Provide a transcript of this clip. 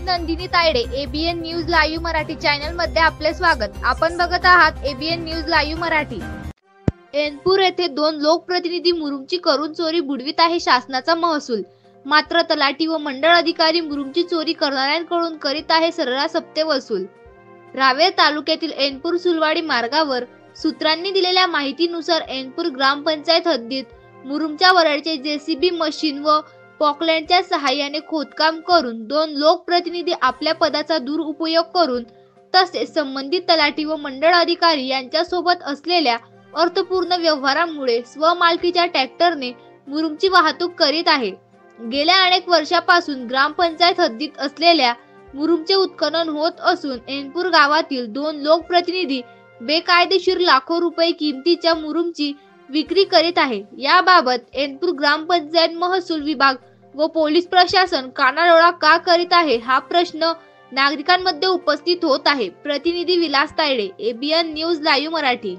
Nandini Tayde, ABN news live Marathi channel मध्ये आपले स्वागत। आपण बघत आहात ABN news live Marathi. Ainpur येथे 2 लोकप्रतिनिधी मुरुमची करून चोरी बुडवीत आहे शासनाचा महसूल। मात्र तलाठी व मंडळ अधिकारी मुरुमची चोरी करणाऱ्यांकडून करीत आहे सर्रास हप्ते वसूल। रावेर तालुक्यातील ऐनपूर सुलवाडी मार्गावर सूत्रांनी दिलेल्या माहितीनुसार ऐनपूर ग्रामपंचायत हद्दीत मुरुमच्या वरळचे जेसीबी मशीन व पॉकलँडच्या सहाय्याने खोदकाम करून 2 लोकप्रतिनिधी आपल्या पदाचा दुरुपयोग करून तसेच संबंधित तलाठी व मंडळ अधिकारी यांच्यासोबत असलेल्या अर्थपूर्ण व्यवहारामुळे स्वमालकीच्या ट्रॅक्टरने मुरुमची वाहतूक करीत आहे। गेल्या अनेक वर्षापासून ग्रामपंचायत हद्दीत असलेल्या मुरुमचे उत्खनन होत असून ऐनपूर गावातील 2 लोकप्रतिनिधी बेकायदेशीर लाखो रुपये किमतीच्या मुरुमची विक्री करीत आहे। याबाबत ऐनपूर ग्रामपंचायत महसूल विभाग व पोलीस प्रशासन कानाडोळा का करीत आहे हा प्रश्न नागरिकांमध्ये उपस्थित होत आहे। प्रतिनिधी Vilas Tayde, ABN news live Marathi.